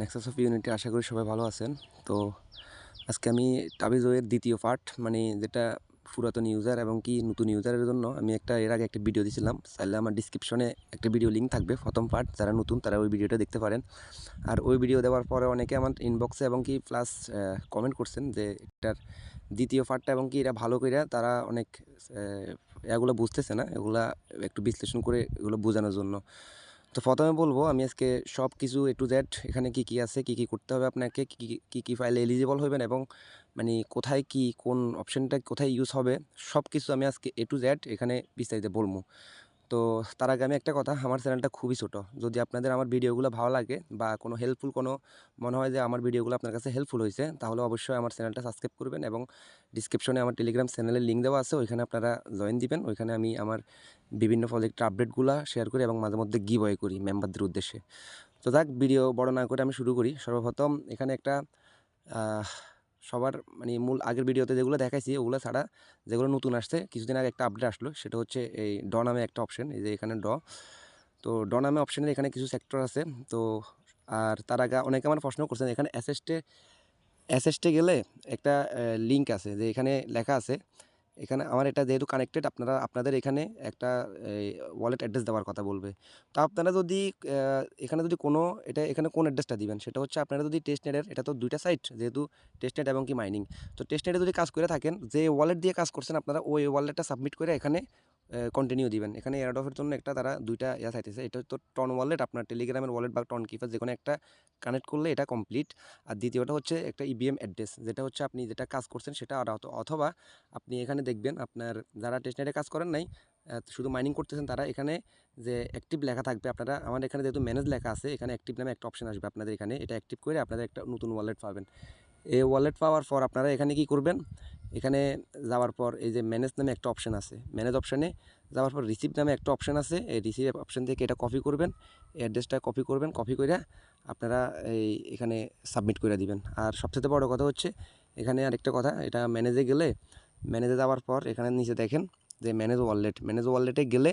Nexus of unity আশা করি সবাই ভালো আছেন। তো আজকে আমি টাবিজোয়ের দ্বিতীয় পার্ট মানে যেটা পুরাতন ইউজার এবং কি নতুন ইউজারের জন্য আমি এর আগে একটা ভিডিও দিয়েছিলাম। চাইলে আমার ডিসক্রিপশনে একটা ভিডিও লিঙ্ক থাকবে, প্রথম পার্ট। যারা নতুন তারা ওই ভিডিওটা দেখতে পারেন। আর ওই ভিডিও দেওয়ার পরে অনেকে আমার ইনবক্সে এবং কি প্লাস কমেন্ট করছেন যে এটার দ্বিতীয় পার্টটা এবং কি এটা ভালো করে তারা অনেক এগুলো বুঝতেছে না, এগুলা একটু বিশ্লেষণ করে এগুলো বোঝানোর জন্য। তো প্রথমে বলবো আমি আজকে সব কিছু এ টু জেড এখানে কী কী আছে, কী কী করতে হবে আপনাকে, কী কী ফাইলে এলিজিবল হবেন এবং মানে কোথায় কি কোন অপশানটা কোথায় ইউজ হবে, সব কিছু আমি আজকে এ টু জেড এখানে বিস্তারিত বলবো। তো তার আগে আমি একটা কথা, আমার চ্যানেলটা খুবই ছোটো। যদি আপনাদের আমার ভিডিওগুলো ভালো লাগে বা কোনো হেল্পফুল কোনো মনে হয় যে আমার ভিডিওগুলো আপনার কাছে হেল্পফুল হয়েছে, তাহলে অবশ্যই আমার চ্যানেলটা সাবস্ক্রাইব করবেন এবং ডিসক্রিপশনে আমার টেলিগ্রাম চ্যানেলের লিঙ্ক দেওয়া আছে, ওইখানে আপনারা জয়েন দিবেন। ওইখানে আমি আমার বিভিন্ন প্রজেক্টের আপডেটগুলো শেয়ার করি এবং মাঝে মধ্যে গিভ অ্যাওয়ে করি মেম্বারদের উদ্দেশ্যে। তো যাক, ভিডিও বড় না করে আমি শুরু করি। সর্বপ্রথম এখানে একটা সবার মানে মূল আগের ভিডিওতে যেগুলো দেখাইছি ওগুলো ছাড়া যেগুলো নতুন আসছে, কিছুদিন আগে একটা আপডেট আসলো, সেটা হচ্ছে এই ড নামে একটা অপশন। এই যে এখানে ড, তো ড নামে অপশানের এখানে কিছু সেক্টর আছে। তো আর তার আগে অনেকে আমার প্রশ্ন করছেন, এখানে অ্যাসেস্টে গেলে একটা লিঙ্ক আছে, যে এখানে লেখা আছে, এখানে আমার এটা যেহেতু কানেক্টেড, আপনাদের এখানে একটা ওয়ালেট অ্যাড্রেস দেওয়ার কথা বলবে। তো আপনারা যদি এখানে যদি কোনো এখানে কোন অ্যাড্রেসটা দিবেন, সেটা হচ্ছে আপনারা যদি টেস্টনেটের, এটা তো দুইটা সাইট যেহেতু, টেস্টনেট এবং কি মাইনিং। তো টেস্টনেটে যদি কাজ করে থাকেন, যে ওয়ালেট দিয়ে কাজ করছেন আপনারা ওই ওয়ালেটটা সাবমিট করে এখানে কন্টিনিউ দিবেন। এখানে এয়ারড্রপের জন্য একটা তারা দুইটা চাইতেছে, এটা তো টন ওয়ালেট, আপনার টেলিগ্রামের ওয়ালেট বা টন কিপার যে কোনো একটা কানেক্ট করলে এটা কমপ্লিট। আর দ্বিতীয়টা হচ্ছে একটা ইবিএম অ্যাড্রেস, যেটা হচ্ছে আপনি যেটা কাজ করছেন সেটা, আর অথবা আপনি এখানে দেখবেন আপনার যারা টেস্টনেটে কাজ করেন নাই, শুধু মাইনিং করতেছেন, তারা এখানে যে অ্যাক্টিভ লেখা থাকবে, আপনারা আমার এখানে যেহেতু ম্যানেজ লেখা আছে, এখানে অ্যাক্টিভ নামে একটা অপশন আসবে আপনাদের এখানে, এটা অ্যাক্টিভ করে আপনাদের একটা নতুন ওয়ালেট পাবেন। এই ওয়ালেট পাওয়ার পর আপনারা এখানে কি করবেন, এখানে যাওয়ার পর এই যে ম্যানেজ নামে একটা অপশন আছে, ম্যানেজ অপশানে যাওয়ার পর রিসিভ নামে একটা অপশন আছে, এই রিসিভ অপশন থেকে এটা কপি করবেন, এই অ্যাড্রেসটা কপি করবেন, কপি করে আপনারা এখানে সাবমিট করে দিবেন। আর সবচেয়ে বড় কথা হচ্ছে এখানে আরেকটা কথা, এটা ম্যানেজে গেলে, ম্যানেজে যাওয়ার পর এখানে নিচে দেখেন যে ম্যানেজ ওয়ালেটে গেলে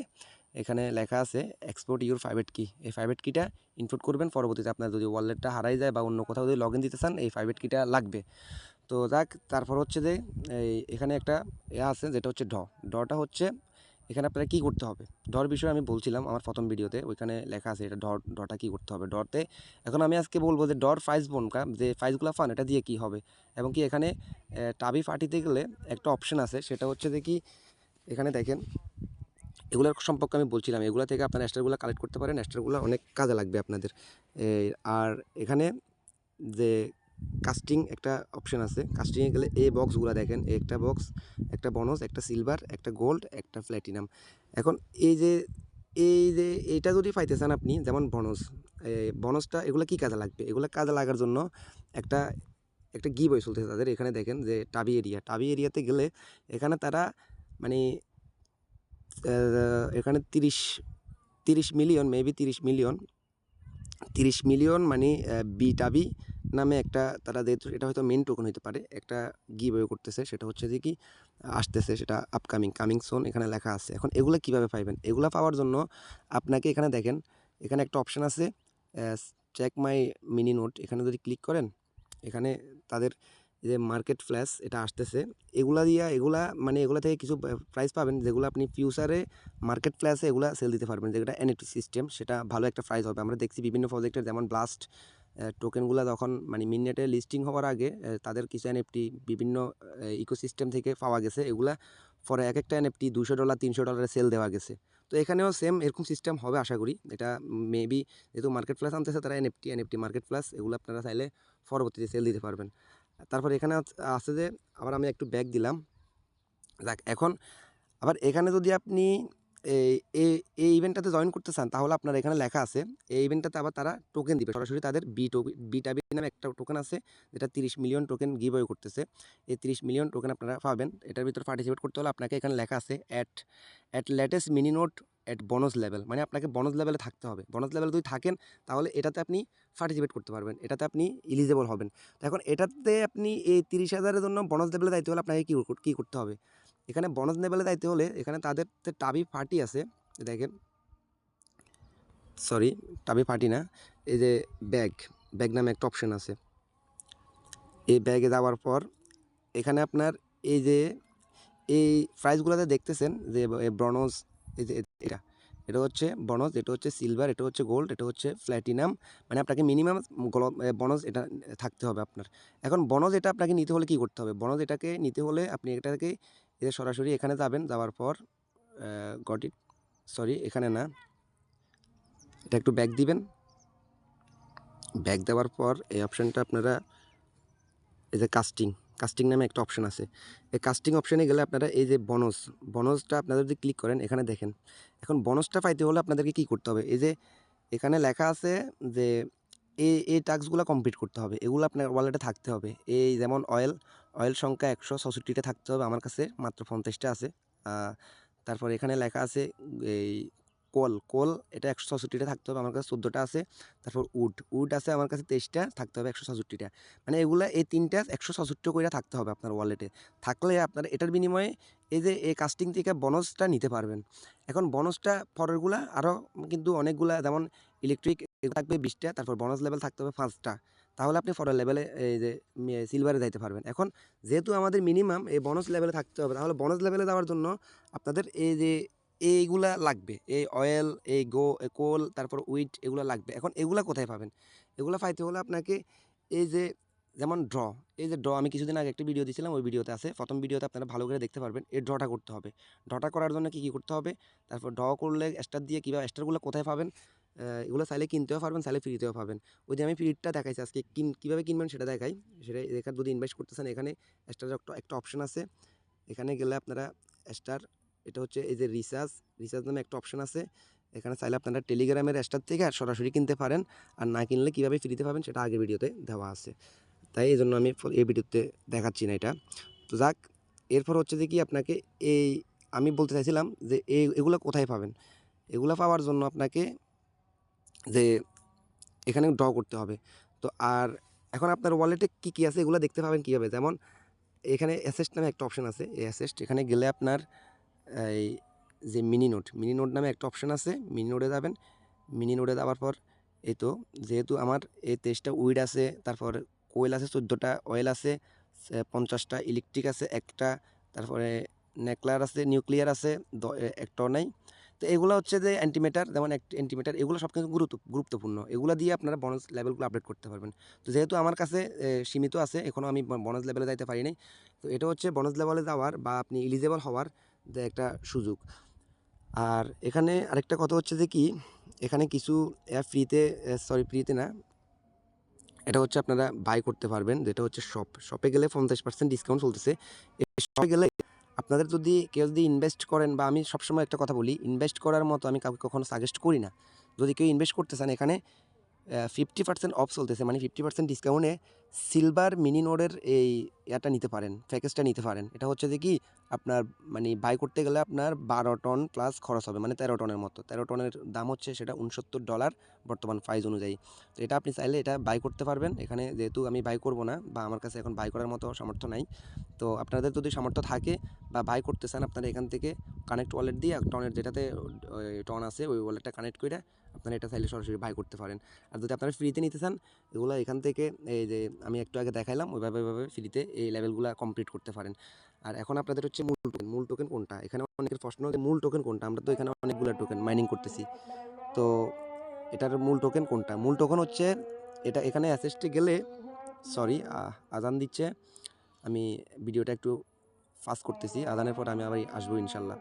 এখানে লেখা আছে এক্সপোর্ট ইউর প্রাইভেট কি, এই প্রাইভেট কিটা ইনপুট করবেন। পরবর্তীতে আপনার যদি ওয়ালেটটা হারাই যায় বা অন্য কোথাও যদি লগ ইন দিতে চান, এই প্রাইভেট কিটা লাগবে। তো যাক, তারপর হচ্ছে যে এখানে একটা আছে যেটা হচ্ছে ডটা হচ্ছে এখানে আপনারা কী করতে হবে, ডর বিষয়ে আমি বলছিলাম আমার প্রথম ভিডিওতে, ওইখানে লেখা আছে এটা ডটা কী করতে হবে ডরতে। এখন আমি আজকে বলবো যে ডর ফাইজ বনকা যে ফাইজগুলো ফান এটা দিয়ে কী হবে, এবং কি এখানে টাবি ফাটিতে গেলে একটা অপশন আছে, সেটা হচ্ছে যে কি এখানে দেখেন, এগুলোর সম্পর্কে আমি বলছিলাম, এগুলো থেকে আপনারা স্টারগুলো কালেক্ট করতে পারেন, স্টারগুলো অনেক কাজে লাগবে আপনাদের। আর এখানে যে কাস্টিং একটা অপশন আছে, কাস্টিংয়ে গেলে এই বক্সগুলো দেখেন, একটা বক্স, একটা বনস, একটা সিলভার, একটা গোল্ড, একটা প্ল্যাটিনাম। এখন এই যে এইটা যদি পাইতে চান আপনি, যেমন বনসটা এগুলো কি কাজে লাগবে, এগুলো কাজে লাগার জন্য একটা একটা গিভওয়ে চলতেছে তাদের। এখানে দেখেন যে টাবি এরিয়াতে গেলে এখানে তারা মানে এখানে 30 মিলিয়ন, মেবি 30 মিলিয়ন মানে বিটাবি নামে একটা, তারা যেহেতু এটা হয়তো মেন টোকেন হতে পারে, একটা গিভওয়ে করতেছে, সেটা হচ্ছে যে কি আসতেছে, সেটা কামিং সোন এখানে লেখা আছে। এখন এগুলো কিভাবে পাইবেন, এগুলো পাওয়ার জন্য আপনাকে এখানে দেখেন, এখানে একটা অপশন আছে চেক মাই মিনি নোট, এখানে যদি ক্লিক করেন, এখানে তাদের যে মার্কেট ফ্ল্যাশ এটা আসতেছে, এগুলা থেকে কিছু প্রাইস পাবেন, যেগুলো আপনি ফিউচারে মার্কেট প্লেসে এগুলো সেল দিতে পারবেন, যেটা এনএফটি সিস্টেম, সেটা ভালো একটা প্রাইস হবে। আমরা দেখছি বিভিন্ন প্রজেক্টের, যেমন ব্লাস্ট টোকেনগুলো যখন মানে মিননেটে লিস্টিং হওয়ার আগে তাদের কিছু এনএফটি বিভিন্ন ইকোসিস্টেম থেকে পাওয়া গেছে, এগুলা পরে এক একটা এনএফটি $200 $300 সেল দেওয়া গেছে। তো এখানেও সেম এরকম সিস্টেম হবে আশা করি। এটা মেবি যেহেতু মার্কেট প্লাস আনতেছে তারা, এনএফটি মার্কেট প্লাস এগুলো আপনারা চাইলে পরবর্তীতে সেল দিতে পারবেন। তারপর এখানে আছে যে, আবার আমি একটু ব্যাক দিলাম। যাক, এখন আবার এখানে যদি আপনি এই এই এই ইভেন্টটাতে জয়েন করতে চান, তাহলে আপনার এখানে লেখা আছে এই ইভেন্টটাতে আবার তারা টোকেন দিবে সরাসরি, তাদের বিটাবি নামে একটা টোকেন আছে, যেটা 30 মিলিয়ন টোকেন গিভ অ্যাওয়ে করতেছে। এই 30 মিলিয়ন টোকেন আপনারা পাবেন। এটার ভিতরে পার্টিসিপেট করতে হলে আপনাকে এখানে লেখা আছে at latest mini note at bonus level, মানে আপনাকে বোনাস লেভেলে থাকতে হবে। বোনাস লেভেলে যদি থাকেন তাহলে এটাতে আপনি পার্টিসিপেট করতে পারবেন, এটাতে আপনি এলিজেবল হবেন। তো এখন এটাতে আপনি এই 30,000-এর জন্য বোনাস লেভেলে যাইতে হলে আপনাকে কী করতে হবে, এখানে বোনাস লেভেলে যাইতে হলে এখানে তাদের টাবি পার্টি আছে, দেখেন, সরি টাবি পার্টি না, এই যে ব্যাগ, ব্যাগ নামে একটা অপশন আছে। এই ব্যাগে যাওয়ার পর এখানে আপনার এই যে এই প্রাইসগুলোতে দেখতেছেন যে ব্রোঞ্জ, এই যে এটা এটা হচ্ছে ব্রোঞ্জ, এটা হচ্ছে সিলভার, এটা হচ্ছে গোল্ড, এটা হচ্ছে প্ল্যাটিনাম। মানে আপনাকে মিনিমাম ব্রোঞ্জ এটা থাকতে হবে আপনার। এখন ব্রোঞ্জ এটা আপনাকে নিতে হলে কী করতে হবে? ব্রোঞ্জ এটাকে নিতে হলে আপনি এটাকে সরাসরি এখানে যাবেন, যাওয়ার পর গট ইট, সরি এখানে না, এটা একটু ব্যাক দিবেন। ব্যাক দেওয়ার পর এই অপশানটা আপনারা, এই যে কাস্টিং নামে একটা অপশান আছে। এই কাস্টিং অপশানে গেলে আপনারা এই যে বোনাসটা আপনারা যদি ক্লিক করেন, এখানে দেখেন। এখন বোনাসটা পাইতে হলে আপনাদেরকে কী করতে হবে? এই যে এখানে লেখা আছে যে এই টাস্কগুলো কমপ্লিট করতে হবে, এগুলো আপনার ওয়ালেটে থাকতে হবে। এই যেমন অয়েল সংখ্যা 166টা থাকতে হবে, আমার কাছে মাত্র 50টা আছে। তারপর এখানে লেখা আছে এই কোল এটা 166টা থাকতে হবে, আমার কাছে 14টা আছে। তারপর উড আছে আমার কাছে 23টা থাকতে হবে, 166টা। মানে এগুলা এই 3টা 166 করে থাকতে হবে আপনার ওয়ালেটে। থাকলে আপনার এটার বিনিময়ে এই যে এই কাস্টিং থেকে বোনাসটা নিতে পারবেন। এখন বোনাসটা পরেরগুলা আরও কিন্তু অনেকগুলা, যেমন ইলেকট্রিক থাকবে 20টা, তারপর বোনাস লেভেল থাকতে হবে 5টা। তাহলে আপনি পরের লেভেলে এই যে সিলভারে যাইতে পারবেন। এখন যেহেতু আমাদের মিনিমাম এই বোনাস লেভেলে থাকতে হবে, তাহলে বোনাস লেভেলে যাওয়ার জন্য আপনাদের এই যে এইগুলা লাগবে, এই অয়েল, এই কোল, তারপর উইট, এগুলো লাগবে। এখন এগুলা কোথায় পাবেন? এগুলো পাইতে হলে আপনাকে এই যে যেমন এই যে আমি কিছুদিন আগে একটা ভিডিও দিয়েছিলাম, ওই ভিডিওতে আছে, প্রথম ভিডিওতে আপনারা ভালো করে দেখতে পারবেন। এই ড্রটা করতে হবে। ড্রটা করার জন্য কী করতে হবে? তারপর ড্র করলে স্টার দিয়ে কীভাবে, স্টারগুলো কোথায় পাবেন? এগুলো চাইলে কিনতেও পারবেন, চাইলে ফ্রিতেও পাবেন। ওই যে আমি ফ্রিটা দেখাইছি আজকে, কীভাবে কিনবেন সেটা দেখাই। সেটা এখানে যদি ইনভেস্ট করতেছেন, এখানে স্টারের একটা অপশন আছে। এখানে গেলে আপনারা স্টার, এটা হচ্ছে এই যে রিচার্জ নামে একটা অপশন আছে। এখানে চাইলে আপনারা টেলিগ্রামের স্টার থেকে সরাসরি কিনতে পারেন। আর না কিনলে কীভাবে ফ্রিতে পাবেন সেটা আগের ভিডিওতে দেওয়া আছে। তাই এই জন্য আমি এই ভিডিওতে দেখাচ্ছি না এটা। তো যাক, এরপর হচ্ছে যে কি আপনাকে এই আমি বলতে চাইছিলাম যে এগুলো কোথায় পাবেন? এগুলো পাওয়ার জন্য আপনাকে যে এখানে ড্র করতে হবে। তো আর এখন আপনার ওয়ালেটে কী আছে এগুলো দেখতে পাবেন কীভাবে? যেমন এখানে অ্যাসেস্ট নামে একটা অপশন আছে। এই অ্যাসেস্ট এখানে গেলে আপনার এই যে মিনি নোট নামে একটা অপশন আছে। মিনি নোটে যাবেন। মিনি নোটে যাওয়ার পর এই তো, যেহেতু আমার এই 23টা উইড আছে, তারপর কোয়েল আছে 14টা, অয়েল আছে 50টা, ইলেকট্রিক আছে 1টা, তারপরে নেকলার আছে, নিউক্লিয়ার আছে একটাও নাই। তো এগুলো হচ্ছে যে অ্যান্টিমেটার, যেমন অ্যান্টিমেটার, এগুলো সব কিন্তু গুরুত্বপূর্ণ। এগুলো দিয়ে আপনারা বোনাস লেভেলগুলো আপডেট করতে পারবেন। তো যেহেতু আমার কাছে সীমিত আছে, এখনও আমি বোনাস লেভেলে যাইতে পারি নাই। তো এটা হচ্ছে বোনাস লেভেলে যাওয়ার বা আপনি এলিজেবল হওয়ার যে একটা সুযোগ। আর এখানে আরেকটা কথা হচ্ছে যে কি, এখানে কিছু অ্যাপ ফ্রিতে না, এটা হচ্ছে আপনারা বাই করতে পারবেন, যেটা হচ্ছে শপে গেলে 50% ডিসকাউন্ট চলতেছে। এই শপে গেলে আপনাদের কেউ যদি ইনভেস্ট করেন, বা আমি সবসময় একটা কথা বলি, ইনভেস্ট করার মতো আমি কাউকে কখনো সাজেস্ট করি না। যদি কেউ ইনভেস্ট করতে চান, এখানে 50% অফ চলতেছে, মানে 50% ডিসকাউন্টে সিলভার মিনি নোডের এই নিতে পারেন, প্যাকেজটা নিতে পারেন। এটা হচ্ছে যে কি আপনার মানে বাই করতে গেলে আপনার 12 টন প্লাস খরচ হবে, মানে 13 টনের মতো। 13 টনের দাম হচ্ছে সেটা $69 বর্তমান প্রাইস অনুযায়ী। তো এটা আপনি চাইলে এটা বাই করতে পারবেন। এখানে যেহেতু আমি বাই করব না, বা আমার কাছে এখন বাই করার মতো সামর্থ্য নাই, তো আপনাদের যদি সামর্থ্য থাকে বা বাই করতে চান, আপনারা এখান থেকে কানেক্ট ওয়ালেট দিয়ে টনের যেটাতে টন আছে ওই ওয়ালেটটা কানেক্ট করে আপনারা এটা চাইলে সরাসরি বাই করতে পারেন। আর যদি আপনারা ফ্রিতে নিতে চান, এগুলো এখান থেকে এই যে আমি একটু আগে দেখাইলাম ওইভাবে ফ্রিতে এই লেভেলগুলো কমপ্লিট করতে পারেন। আর এখন আপনাদের হচ্ছে মূল টোকেন কোনটা? এখানে অনেকের প্রশ্ন যে মূল টোকেন কোনটা? আমরা তো এখানে অনেকগুলো টোকেন মাইনিং করতেছি। তো এটার মূল টোকেন কোনটা? মূল টোকেন হচ্ছে এটা। এখানে অ্যাসেস্টে গেলে, সরি আজান দিচ্ছে, আমি ভিডিওটা একটু ফাস্ট করতেছি। আজানের পর আমি আবার আসবো ইনশাল্লাহ।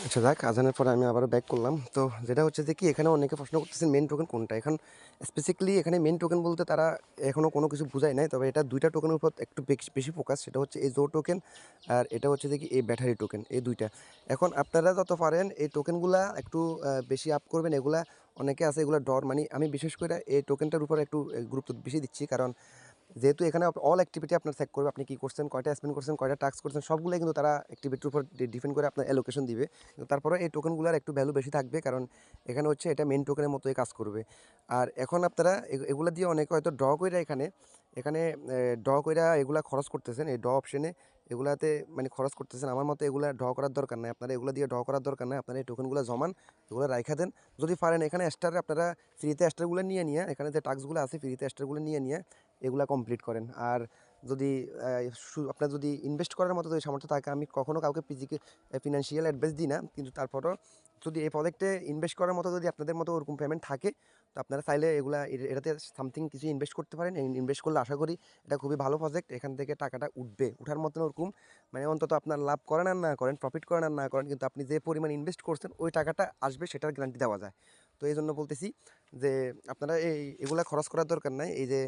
আচ্ছা যাক, আজানের পরে আমি আবারও ব্যাক করলাম। তো যেটা হচ্ছে যে কি, এখানে অনেকে প্রশ্ন করতেছেন মেন টোকেন কোনটা। এখন স্পেসিফিকলি এখানে মেন টোকেন বলতে তারা এখনও কোনো কিছু বোঝায় নাই, তবে এটা দুইটা টোকেনের উপর একটু বেশি ফোকাস। সেটা হচ্ছে এই জো টোকেন, আর এটা হচ্ছে যে কি এই ব্যাটারি টোকেন, এই দুইটা। এখন আপনারা যত পারেন এই টোকেনগুলা একটু বেশি আপ করবেন। এগুলা অনেকে আছে এগুলো ডর, মানে আমি বিশেষ করে এই টোকেনটার উপর একটু গুরুত্ব বেশি দিচ্ছি, কারণ যেহেতু এখানে অল অ্যাক্টিভিটি আপনার চেক করবে, আপনি কী করছেন, কয়টা স্পেন্ড করছেন, কয়টা টাস্ক করছেন, সবগুলোই কিন্তু তারা অ্যাক্টিভিটির উপর ডিপেন্ড করে আপনার অ্যালোকেশন দিবে। কিন্তু তারপরে এই টোকেনগুলোর একটু ভ্যালু বেশি থাকবে, কারণ এখানে হচ্ছে এটা মেন টোকেনের মতোই কাজ করবে। আর এখন আপনারা এগুলো দিয়ে অনেকে হয়তো ড্র করে এখানে ড্র করে এগুলা খরচ করতেছেন। এই ড্র অপশনে এগুলাতে মানে খরচ করতেছেন, আমার মতে এগুলা ড্র করার দরকার নাই। আপনারা এগুলা দিয়ে ড্র করার দরকার নাই। আপনারা এই টোকেনগুলো জমান, এগুলো রাইখা দেন। যদি পারেন এখানে স্টার আপনারা ফ্রিতে স্টারগুলো নিয়ে এখানে যে টাস্কগুলো আছে ফ্রিতে স্টারগুলো নিয়ে এগুলা কমপ্লিট করেন। আর যদি আপনার যদি ইনভেস্ট করার মতো যদি সামর্থ্য থাকে, আমি কখনো কাউকে ফিনান্সিয়াল অ্যাডভাইস দিই না, কিন্তু তারপরও যদি এই প্রজেক্টে ইনভেস্ট করার মতো যদি আপনাদের মতো ওরকম পেমেন্ট থাকে, তো আপনারা চাইলে এটাতে সামথিং কিছু ইনভেস্ট করতে পারেন। ইনভেস্ট করলে আশা করি এটা খুবই ভালো প্রজেক্ট, এখান থেকে টাকাটা উঠবে, উঠার মতন ওরকম মানে অন্তত আপনার লাভ করেন আর না করেন, প্রফিট করেন আর না করেন, কিন্তু আপনি যে পরিমাণ ইনভেস্ট করছেন ওই টাকাটা আসবে, সেটার গ্যারান্টি দেওয়া যায়। তো এই জন্য বলতেছি যে আপনারা এগুলা খরচ করার দরকার নাই। এই যে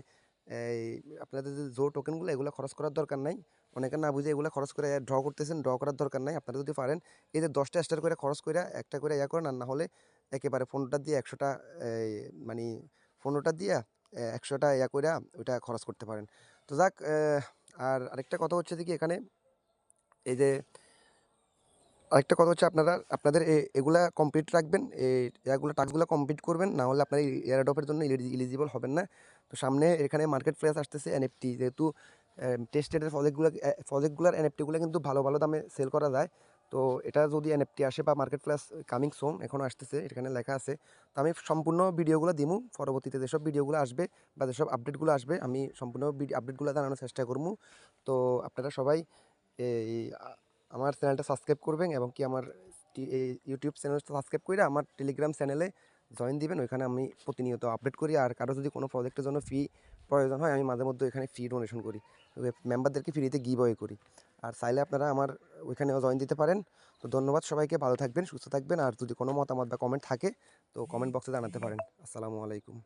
এই আপনাদের যে টোকেনগুলো এগুলো খরচ করার দরকার নাই। অনেকে না বুঝে এগুলো খরচ করে ড্র করতেছেন, ড্র করার দরকার নাই। আপনারা যদি পারেন এই যে 10টা স্টার করে খরচ করে একটা করে করেন, আর না হলে একেবারে 15টা দিয়ে 100টা মানে 15টা দিয়ে 100টা করে ওইটা খরচ করতে পারেন। তো যাক, আর আরেকটা কথা হচ্ছে যে কি এখানে এই যে আরেকটা কথা হচ্ছে আপনাদের এগুলা কমপ্লিট রাখবেন, এগুলো টাস্কগুলো কমপ্লিট করবেন, না হলে আপনার এয়ারড্রপের জন্য এলিজিবল হবেন না। তো সামনে এখানে মার্কেট প্লেস আসতেছে এনএফটি, যেহেতু টেস্টেডের প্রজেক্টগুলোর এনএফটিগুলো কিন্তু ভালো ভালো দামে সেল করা যায়। তো এটা যদি এনএফটি আসে বা মার্কেট প্লেস কামিং সোন এখনও আসতেছে, এখানে লেখা আছে। তো আমি সম্পূর্ণ ভিডিওগুলো দিমু পরবর্তীতে, যেসব ভিডিওগুলো আসবে বা যেসব আপডেটগুলো আসবে আমি সম্পূর্ণ আপডেটগুলো জানানোর চেষ্টা করবো। তো আপনারা সবাই এই আমার চ্যানেলটা সাবস্ক্রাইব করবেন, এবং কি আমার এই ইউটিউব চ্যানেলটা সাবস্ক্রাইব করে আমার টেলিগ্রাম চ্যানেলে জয়েন দিবেন। ওইখানে আমি প্রতিনিয়ত আপডেট করি, আর কারো যদি কোনো প্রজেক্টের জন্য ফি প্রয়োজন হয় আমি মাঝে মধ্যে এখানে ফি ডোনেশন করি, মেম্বারদেরকে ফ্রিতে গিভ অ্যাওয়ে করি। আর চাইলে আপনারা আমার ওইখানেও জয়েন দিতে পারেন। তো ধন্যবাদ সবাইকে, ভালো থাকবেন, সুস্থ থাকবেন। আর যদি কোনো মতামত বা কমেন্ট থাকে তো কমেন্ট বক্সে জানাতে পারেন। আসসালামু আলাইকুম।